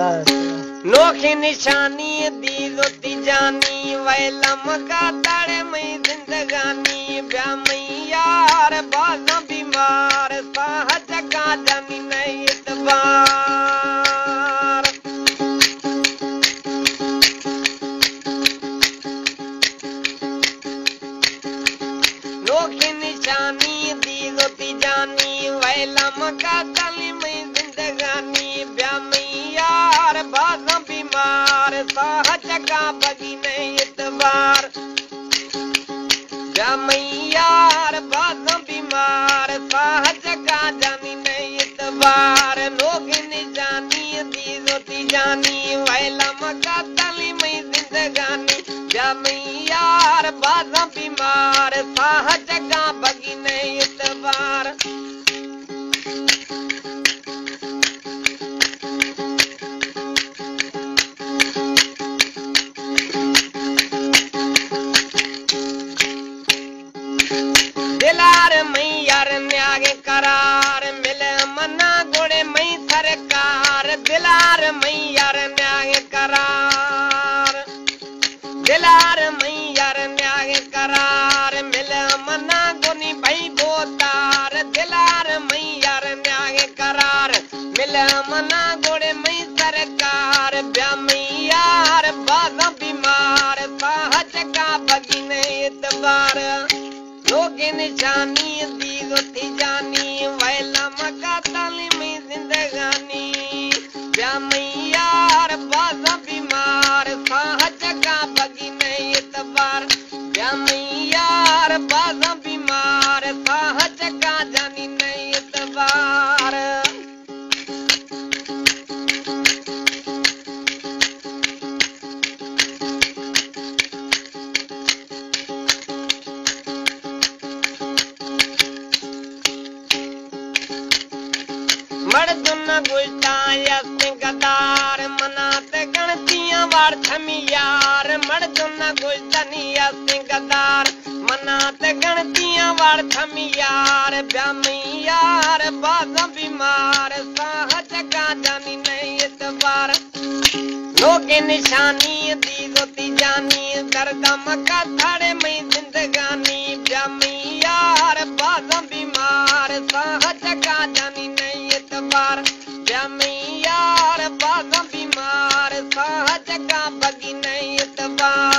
नोखी निशानी दी रोती जानी वैलम का तड़े में जिंदगानी ब्या में यार बाजा बीमार साहज का जानी नहीं इतबार नोखी निशानी दी रोती जानी वैलम का तली में जिंदगानी ब्या में यार बाजा बीमार साहज का बगी नहीं इतबार ब्या में यार बाजा बीमार साहज का जानी नहीं इतबार नोखी निशानी दी रोती जानी वैलम का तली में जिंदगानी ब्या में यार बाजा बीमार साहज का बगी नहीं इतबार दिलार मई यार न्यागे करार मिले मना गोड़े मई सरकार दिलार मई यार न्यागे करार दिलार मई यार न्यागे करार मिले मना गोनी भाई बोतार दिलार मई यार न्यागे करार मिले मना गोड़े मई सरकार ब्या मई यार बाजा बीमार साहज का बगी नहीं इतबार लोगे निशानी दी रोती जानी वैलम का ताली में जिंदगानी ब्या में यार बाजा बीमार साहज का बगी नहीं इतबार ब्या में यार बाजा बीमार साहज का जानी नहीं इतबार मर्दुन गुलता यस्ते गदार मनाते गणतियां वार थमियार मर्दुन गुलतनी यस्ते गदार मनाते गणतियां वार थमियार ब्या में यार बाजा बीमार साहज का जानी नहीं इतबार लोगे निशानी दी रोती जानी दर्दम का थाड़े में जिंदगानी ब्या में यार बाजा बीमार साहज का जानी नहीं इतबार ब्या में यार बाजा बीमार साहज का बगी नहीं इतबार